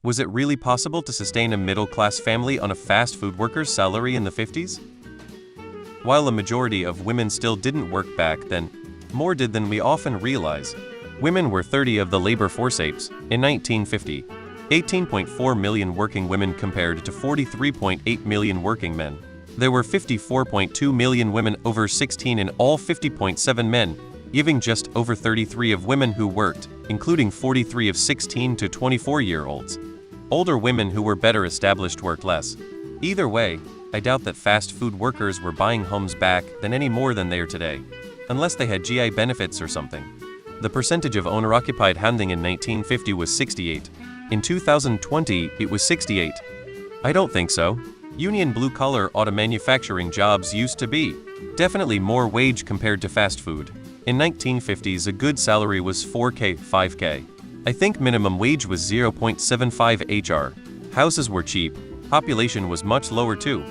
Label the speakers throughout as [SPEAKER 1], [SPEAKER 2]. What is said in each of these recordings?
[SPEAKER 1] Was it really possible to sustain a middle-class family on a fast food worker's salary in the 50s? While a majority of women still didn't work back then, more did than we often realize. Women were 30 of the labor force apes. In 1950, 18.4 million working women compared to 43.8 million working men. There were 54.2 million women over 16 and all 50.7 men, giving just over 33 of women who worked, including 43 of 16 to 24-year-olds. Older women who were better established worked less. Either way, I doubt that fast food workers were buying homes back then any more than they are today, unless they had GI benefits or something. The percentage of owner-occupied housing in 1950 was 68. In 2020, it was 68. I don't think so. Union blue-collar auto manufacturing jobs used to be definitely more wage compared to fast food. In 1950s, a good salary was 4K, 5K. I think minimum wage was 0.75 HR. Houses were cheap. Population was much lower too.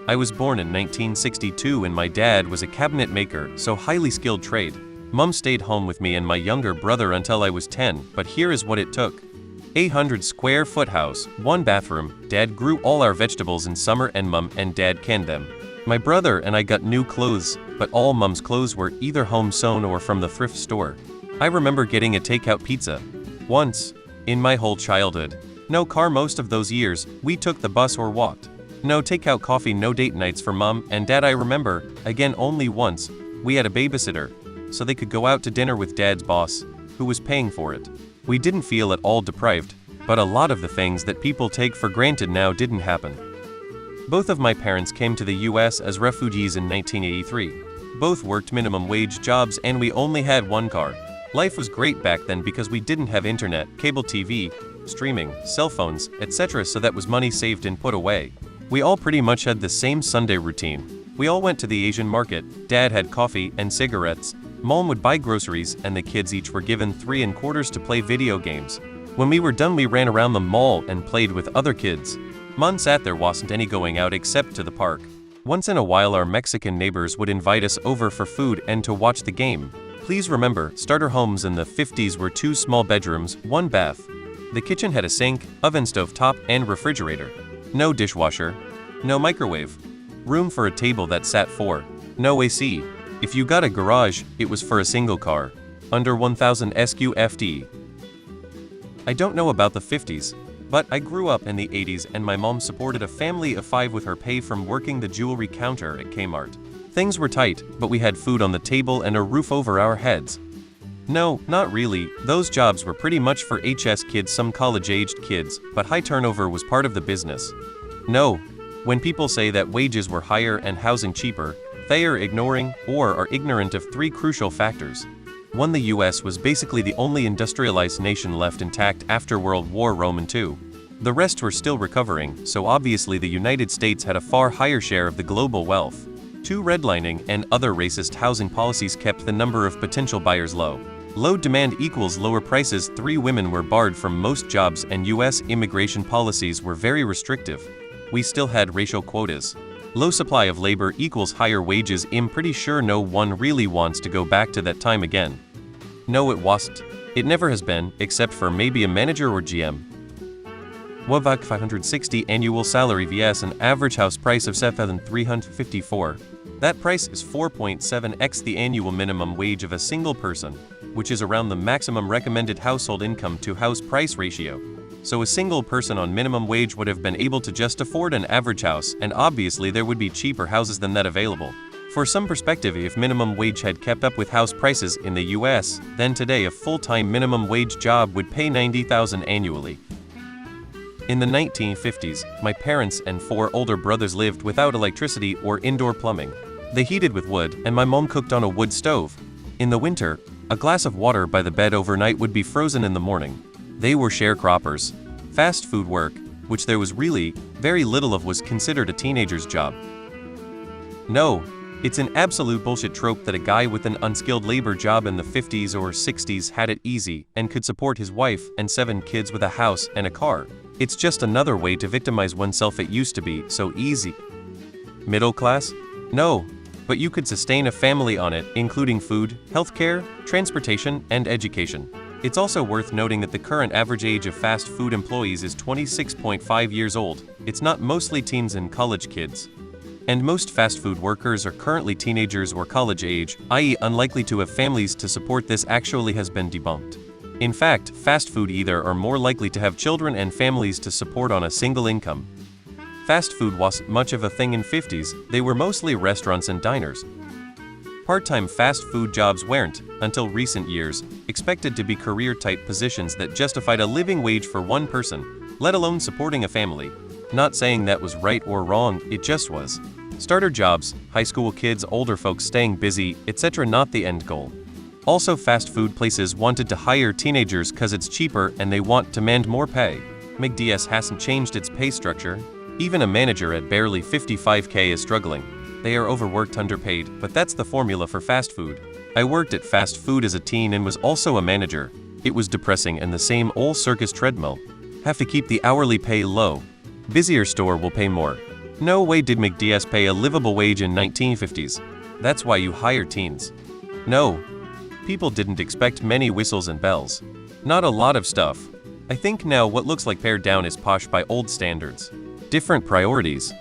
[SPEAKER 1] I was born in 1962 and my dad was a cabinet maker, so highly skilled trade. Mom stayed home with me and my younger brother until I was 10, but here is what it took. 800 square foot house, 1 bathroom, dad grew all our vegetables in summer and mom and dad canned them. My brother and I got new clothes, but all mom's clothes were either home sewn or from the thrift store. I remember getting a takeout pizza once in my whole childhood. No car most of those years, we took the bus or walked. No takeout coffee, no date nights for mom and dad. I remember, again only once, we had a babysitter, so they could go out to dinner with dad's boss, who was paying for it. We didn't feel at all deprived, but a lot of the things that people take for granted now didn't happen. Both of my parents came to the US as refugees in 1983. Both worked minimum wage jobs and we only had 1 car. Life was great back then because we didn't have internet, cable TV, streaming, cell phones, etc., so that was money saved and put away. We all pretty much had the same Sunday routine. We all went to the Asian market, dad had coffee and cigarettes, mom would buy groceries, and the kids each were given 3 quarters to play video games. When we were done, we ran around the mall and played with other kids. Mom sat there, wasn't any going out except to the park. Once in a while our Mexican neighbors would invite us over for food and to watch the game. Please remember, starter homes in the 50s were 2 small bedrooms, 1 bath. The kitchen had a sink, oven, stove top, and refrigerator. No dishwasher. No microwave. Room for a table that sat 4. No AC. If you got a garage, it was for a single car. Under 1,000 SQFT. I don't know about the 50s, but I grew up in the 80s and my mom supported a family of 5 with her pay from working the jewelry counter at Kmart. Things were tight, but we had food on the table and a roof over our heads. No, not really. Those jobs were pretty much for HS kids, some college-aged kids, but high turnover was part of the business. No. When people say that wages were higher and housing cheaper, they are ignoring or are ignorant of 3 crucial factors. 1. The US was basically the only industrialized nation left intact after World War II. The rest were still recovering, so obviously the United States had a far higher share of the global wealth. 2. Redlining and other racist housing policies kept the number of potential buyers low. Low demand equals lower prices. 3. Women were barred from most jobs and US immigration policies were very restrictive. We still had racial quotas. Low supply of labor equals higher wages. I'm pretty sure no one really wants to go back to that time again. No, it wasn't. It never has been, except for maybe a manager or GM. Wavak 560 annual salary vs an average house price of 7,354. That price is 4.7x the annual minimum wage of a single person, which is around the maximum recommended household income to house price ratio. So a single person on minimum wage would have been able to just afford an average house, and obviously there would be cheaper houses than that available. For some perspective, if minimum wage had kept up with house prices in the US, then today a full-time minimum wage job would pay $90,000 annually. In the 1950s, my parents and 4 older brothers lived without electricity or indoor plumbing. They heated with wood, and my mom cooked on a wood stove. In the winter, a glass of water by the bed overnight would be frozen in the morning. They were sharecroppers. Fast food work, which there was really very little of, was considered a teenager's job. No, it's an absolute bullshit trope that a guy with an unskilled labor job in the 50s or 60s had it easy and could support his wife and 7 kids with a house and a car. It's just another way to victimize oneself. It used to be so easy. Middle class? No, but you could sustain a family on it, including food, healthcare, transportation, and education. It's also worth noting that the current average age of fast food employees is 26.5 years old. It's not mostly teens and college kids. And most fast food workers are currently teenagers or college age, i.e. unlikely to have families to support. This actually has been debunked. In fact, fast food either are more likely to have children and families to support on a single income. Fast food wasn't much of a thing in 50s, they were mostly restaurants and diners. Part-time fast food jobs weren't, until recent years, expected to be career-type positions that justified a living wage for one person, let alone supporting a family. Not saying that was right or wrong, it just was. Starter jobs, high school kids, older folks staying busy, etc. not the end goal. Also, fast food places wanted to hire teenagers cause it's cheaper and they want to demand more pay. McDonald's hasn't changed its pay structure. Even a manager at barely $55K is struggling. They are overworked, underpaid, but that's the formula for fast food. I worked at fast food as a teen and was also a manager. It was depressing and the same old circus treadmill. Have to keep the hourly pay low. Busier store will pay more. No way did McDonald's pay a livable wage in 1950s. That's why you hire teens. No. People didn't expect many whistles and bells. Not a lot of stuff. I think now what looks like pared down is posh by old standards. Different priorities.